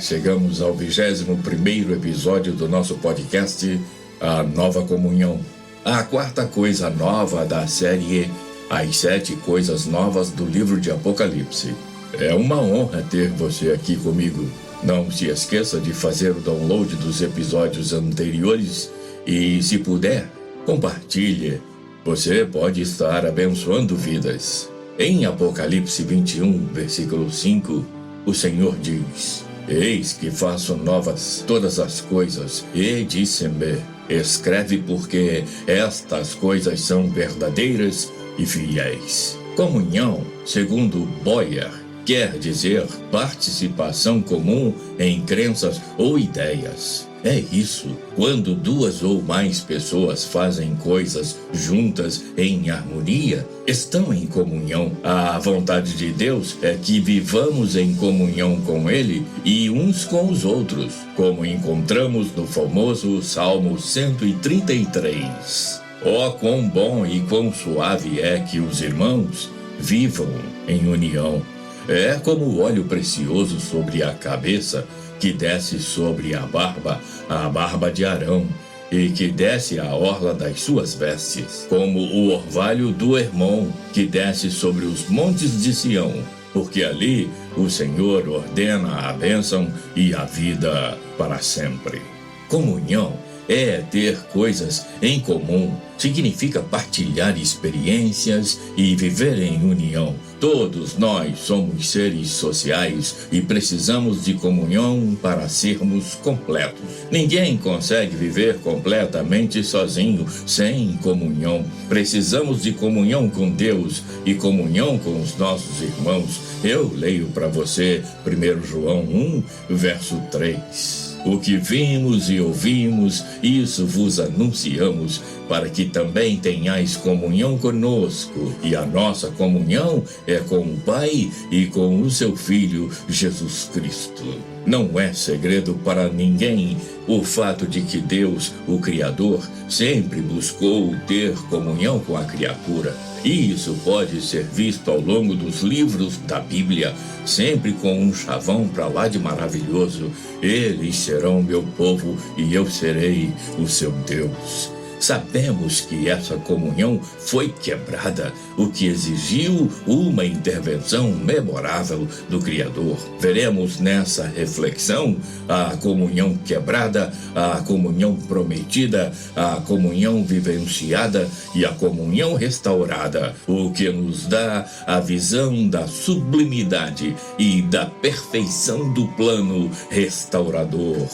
chegamos ao 21º episódio do nosso podcast, A Nova Comunhão. A quarta coisa nova da série As 7 Coisas Novas do livro de Apocalipse. É uma honra ter você aqui comigo. Não se esqueça de fazer o download dos episódios anteriores e, se puder, compartilhe. Você pode estar abençoando vidas. Em Apocalipse 21, versículo 5, o Senhor diz: Eis que faço novas todas as coisas, e disse-me: escreve, porque estas coisas são verdadeiras e fiéis. Comunhão, segundo Boyer, quer dizer participação comum em crenças ou ideias. É isso, quando 2 ou mais pessoas fazem coisas juntas em harmonia, estão em comunhão. A vontade de Deus é que vivamos em comunhão com Ele e uns com os outros, como encontramos no famoso Salmo 133. Oh, quão bom e quão suave é que os irmãos vivam em união. É como o óleo precioso sobre a cabeça, que desce sobre a barba de Arão, e que desce a orla das suas vestes, como o orvalho do Hermon, que desce sobre os montes de Sião, porque ali o Senhor ordena a bênção e a vida para sempre. Comunhão é ter coisas em comum, significa partilhar experiências e viver em união. Todos nós somos seres sociais e precisamos de comunhão para sermos completos. Ninguém consegue viver completamente sozinho, sem comunhão. Precisamos de comunhão com Deus e comunhão com os nossos irmãos. Eu leio para você 1 João 1, verso 3. O que vimos e ouvimos, isso vos anunciamos, para que também tenhais comunhão conosco. E a nossa comunhão é com o Pai e com o seu Filho, Jesus Cristo. Não é segredo para ninguém o fato de que Deus, o Criador, sempre buscou ter comunhão com a criatura. E isso pode ser visto ao longo dos livros da Bíblia, sempre com um chavão para lá de maravilhoso. Eles serão meu povo e eu serei o seu Deus. Sabemos que essa comunhão foi quebrada, o que exigiu uma intervenção memorável do Criador. Veremos nessa reflexão a comunhão quebrada, a comunhão prometida, a comunhão vivenciada e a comunhão restaurada, o que nos dá a visão da sublimidade e da perfeição do plano restaurador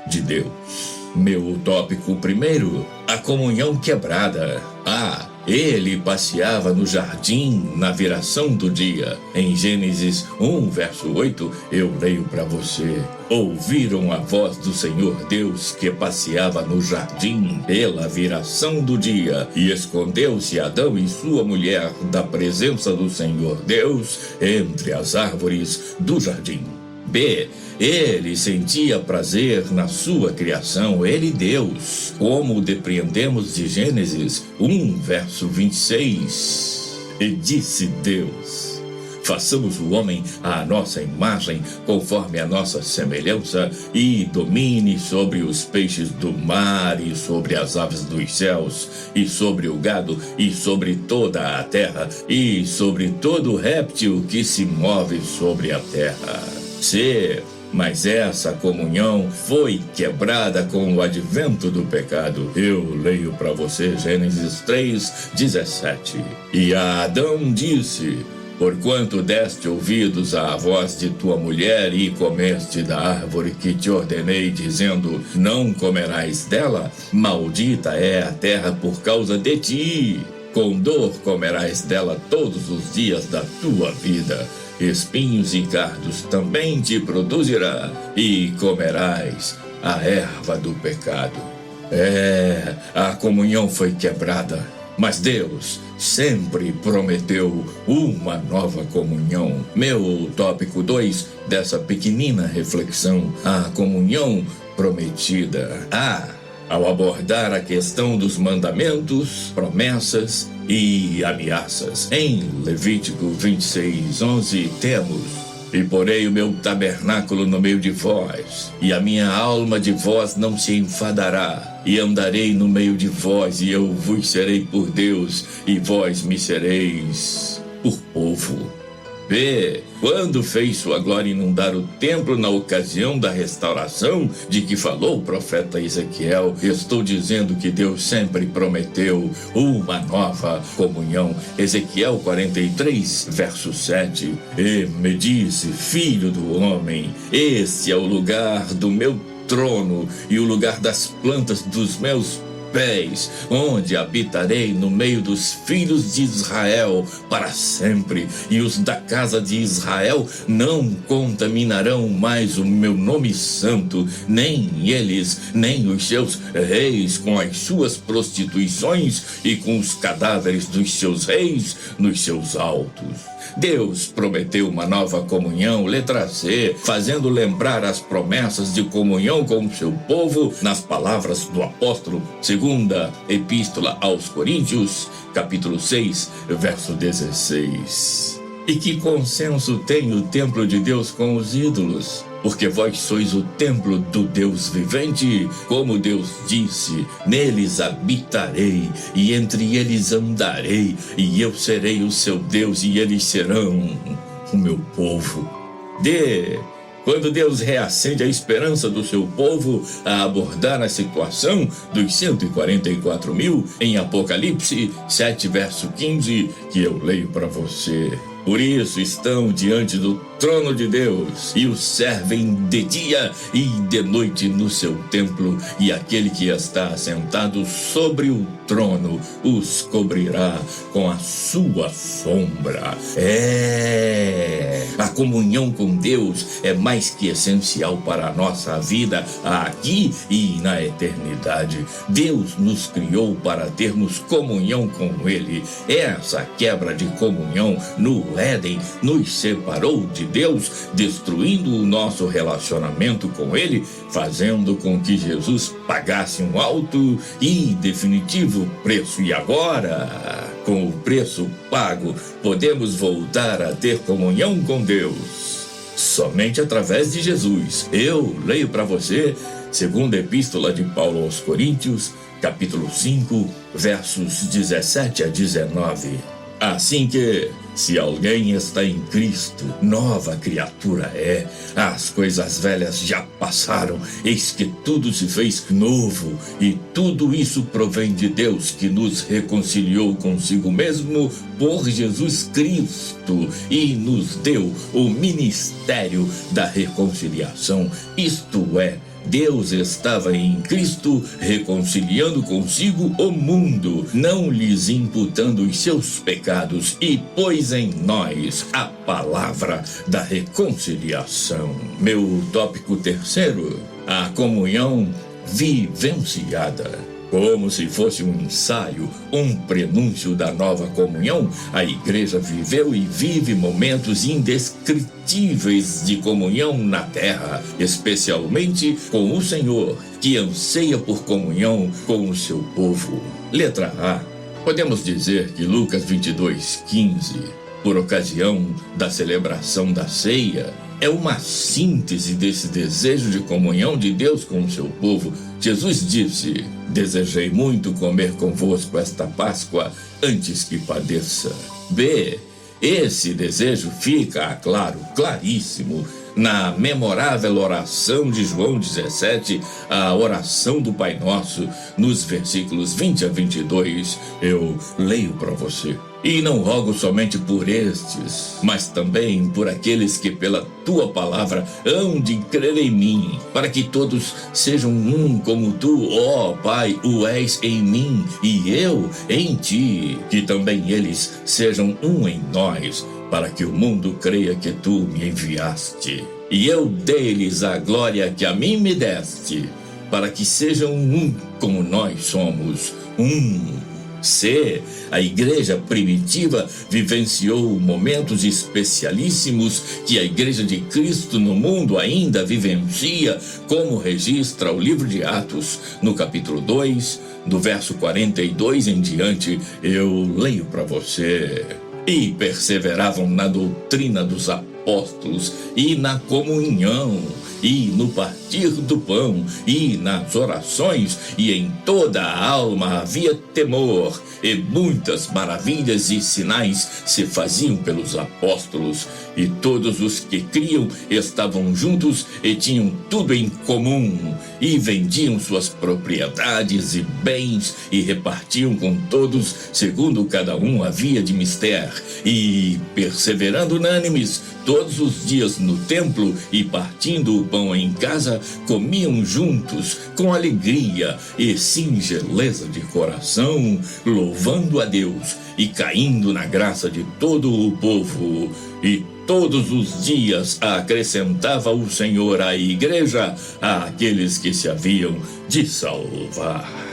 de Deus. Meu tópico primeiro, a comunhão quebrada. Ele passeava no jardim na viração do dia. Em Gênesis 1, verso 8, eu leio para você. Ouviram a voz do Senhor Deus que passeava no jardim pela viração do dia, e escondeu-se Adão e sua mulher da presença do Senhor Deus entre as árvores do jardim. Ele sentia prazer na sua criação, ele Deus, como depreendemos de Gênesis 1, verso 26. E disse Deus: façamos o homem à nossa imagem, conforme a nossa semelhança, e domine sobre os peixes do mar, e sobre as aves dos céus, e sobre o gado, e sobre toda a terra, e sobre todo réptil que se move sobre a terra. Mas essa comunhão foi quebrada com o advento do pecado. Eu leio para você Gênesis 3:17. E a Adão disse: porquanto deste ouvidos à voz de tua mulher e comeste da árvore que te ordenei, dizendo: não comerás dela, maldita é a terra por causa de ti. Com dor comerás dela todos os dias da tua vida. Espinhos e cardos também te produzirá, e comerás a erva do pecado. A comunhão foi quebrada, mas Deus sempre prometeu uma nova comunhão. Meu tópico 2 dessa pequenina reflexão, a comunhão prometida. Ao abordar a questão dos mandamentos, promessas e ameaças. Em Levítico 26:11 temos: E porei o meu tabernáculo no meio de vós, e a minha alma de vós não se enfadará, e andarei no meio de vós, e eu vos serei por Deus, e vós me sereis por povo. B. Quando fez sua glória inundar o templo na ocasião da restauração de que falou o profeta Ezequiel, estou dizendo que Deus sempre prometeu uma nova comunhão. Ezequiel 43, verso 7. E me disse, filho do homem, este é o lugar do meu trono e o lugar das plantas dos meus pés, onde habitarei no meio dos filhos de Israel para sempre, e os da casa de Israel não contaminarão mais o meu nome santo, nem eles, nem os seus reis com as suas prostituições e com os cadáveres dos seus reis nos seus altos. Deus prometeu uma nova comunhão, letra C, fazendo lembrar as promessas de comunhão com o seu povo nas palavras do apóstolo, segunda epístola aos Coríntios, capítulo 6, verso 16. E que consenso tem o templo de Deus com os ídolos? Porque vós sois o templo do Deus vivente, como Deus disse, neles habitarei, e entre eles andarei, e eu serei o seu Deus, e eles serão o meu povo. Quando Deus reacende a esperança do seu povo a abordar a situação dos 144 mil, em Apocalipse 7, verso 15, que eu leio para você. Por isso estão diante do trono de Deus e o servem de dia e de noite no seu templo, e aquele que está assentado sobre o trono os cobrirá com a sua sombra. A comunhão com Deus é mais que essencial para a nossa vida aqui e na eternidade. Deus nos criou para termos comunhão com Ele. Essa quebra de comunhão no Éden nos separou de Deus, destruindo o nosso relacionamento com Ele, fazendo com que Jesus pagasse um alto e definitivo preço. E agora, com o preço pago, podemos voltar a ter comunhão com Deus somente através de Jesus. Eu leio para você, segunda epístola de Paulo aos Coríntios, capítulo 5, versos 17 a 19. Assim que, se alguém está em Cristo, nova criatura é. As coisas velhas já passaram, eis que tudo se fez novo, e tudo isso provém de Deus, que nos reconciliou consigo mesmo por Jesus Cristo e nos deu o ministério da reconciliação. Isto é, Deus estava em Cristo reconciliando consigo o mundo, não lhes imputando os seus pecados, e pôs em nós a palavra da reconciliação. Meu tópico terceiro, a comunhão vivenciada. Como se fosse um ensaio, um prenúncio da nova comunhão, a igreja viveu e vive momentos indescritíveis de comunhão na terra, especialmente com o Senhor, que anseia por comunhão com o seu povo. Letra A. Podemos dizer que Lucas 22:15, por ocasião da celebração da ceia, é uma síntese desse desejo de comunhão de Deus com o seu povo. Jesus disse: desejei muito comer convosco esta Páscoa antes que padeça. B. Esse desejo fica, claríssimo, na memorável oração de João 17, a oração do Pai Nosso, nos versículos 20 a 22, eu leio para você. E não rogo somente por estes, mas também por aqueles que pela tua palavra hão de crer em mim, para que todos sejam um como tu, ó Pai, o és em mim e eu em ti, que também eles sejam um em nós, para que o mundo creia que tu me enviaste. E eu dei-lhes a glória que a mim me deste, para que sejam um como nós somos um. C. A igreja primitiva vivenciou momentos especialíssimos que a igreja de Cristo no mundo ainda vivencia, como registra o livro de Atos, no capítulo 2, do verso 42 em diante, eu leio para você. E perseveravam na doutrina dos apóstolos, apóstolos, e na comunhão, e no partir do pão, e nas orações, e em toda a alma havia temor, e muitas maravilhas e sinais se faziam pelos apóstolos, e todos os que criam estavam juntos e tinham tudo em comum, e vendiam suas propriedades e bens, e repartiam com todos, segundo cada um havia de mister, e perseverando unânimes todos os dias no templo, e partindo o pão em casa, comiam juntos com alegria e singeleza de coração, louvando a Deus e caindo na graça de todo o povo. E todos os dias acrescentava o Senhor à igreja àqueles que se haviam de salvar.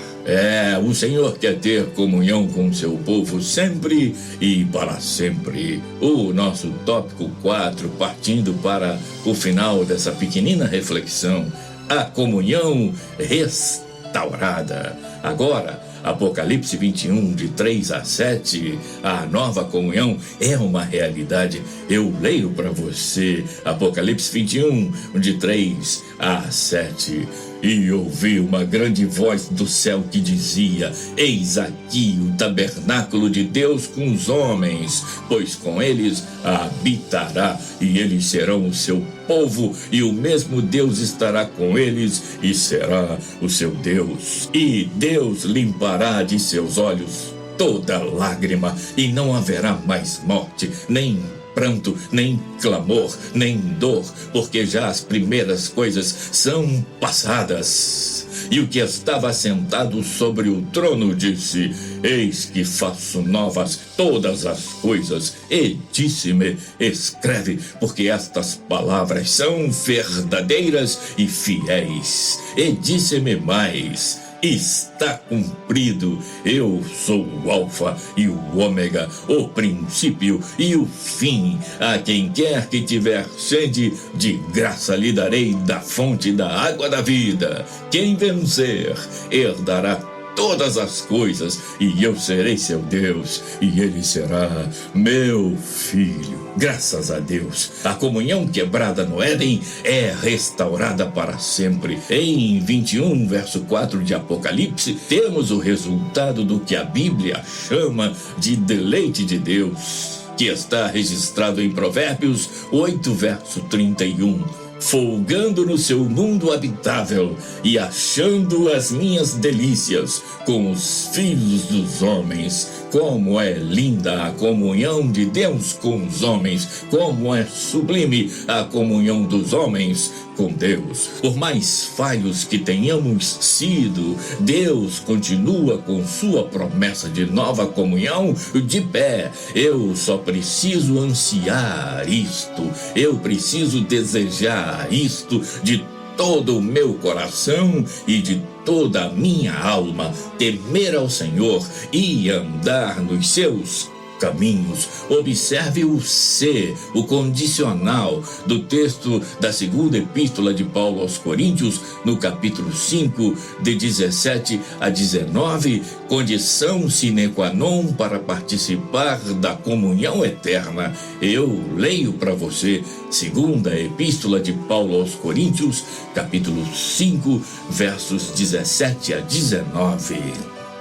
O Senhor quer ter comunhão com seu povo sempre e para sempre. O nosso tópico 4, partindo para o final dessa pequenina reflexão, a comunhão restaurada. Agora, Apocalipse 21, de 3 a 7, a nova comunhão é uma realidade. Eu leio para você, Apocalipse 21, de 3 a 7. E ouvi uma grande voz do céu que dizia: eis aqui o tabernáculo de Deus com os homens, pois com eles habitará, e eles serão o seu povo, e o mesmo Deus estará com eles, e será o seu Deus. E Deus limpará de seus olhos toda lágrima, e não haverá mais morte, nem pranto, nem clamor, nem dor, porque já as primeiras coisas são passadas. E o que estava sentado sobre o trono disse: eis que faço novas todas as coisas. E disse-me: escreve, porque estas palavras são verdadeiras e fiéis. E disse-me mais: está cumprido. Eu sou o Alfa e o Ômega, o princípio e o fim. A quem quer que tiver sede, de graça lhe darei da fonte da água da vida. Quem vencer, herdará todas as coisas, e eu serei seu Deus, e ele será meu filho. Graças a Deus, a comunhão quebrada no Éden é restaurada para sempre. Em 21, verso 4 de Apocalipse, temos o resultado do que a Bíblia chama de deleite de Deus, que está registrado em Provérbios 8, verso 31. Folgando no seu mundo habitável e achando as minhas delícias com os filhos dos homens. Como é linda a comunhão de Deus com os homens, como é sublime a comunhão dos homens com Deus. Por mais falhos que tenhamos sido, Deus continua com sua promessa de nova comunhão de pé. Eu só preciso ansiar isto, eu preciso desejar isto de todo o meu coração e de toda a minha alma, temer ao Senhor e andar nos seus caminhos. Observe o ser, o condicional do texto da segunda epístola de Paulo aos Coríntios, no capítulo 5, de 17 a 19, condição sine qua non para participar da comunhão eterna. Eu leio para você, segunda epístola de Paulo aos Coríntios, capítulo 5, versos 17 a 19.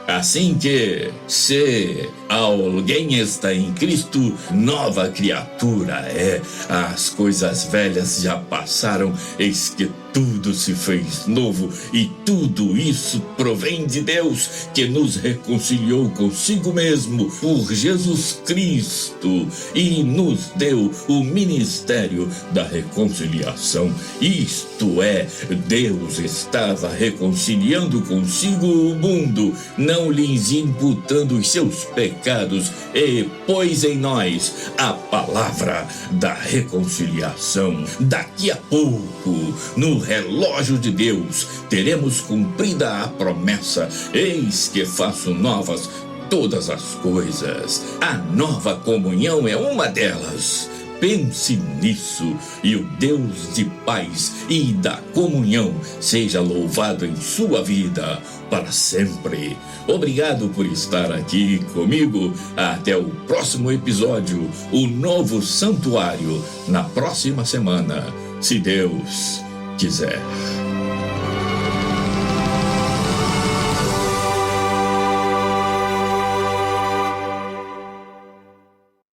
Assim que, se alguém está em Cristo, nova criatura é. As coisas velhas já passaram, eis que tudo se fez novo, e tudo isso provém de Deus, que nos reconciliou consigo mesmo por Jesus Cristo e nos deu o ministério da reconciliação. Isto é, Deus estava reconciliando consigo o mundo, não lhes imputando os seus pecados, e pôs em nós a palavra da reconciliação. Daqui a pouco, no relógio de Deus, teremos cumprida a promessa: eis que faço novas todas as coisas. A nova comunhão é uma delas. Pense nisso, e o Deus de paz e da comunhão seja louvado em sua vida para sempre. Obrigado por estar aqui comigo. Até o próximo episódio, o novo santuário, na próxima semana, se Deus quiser.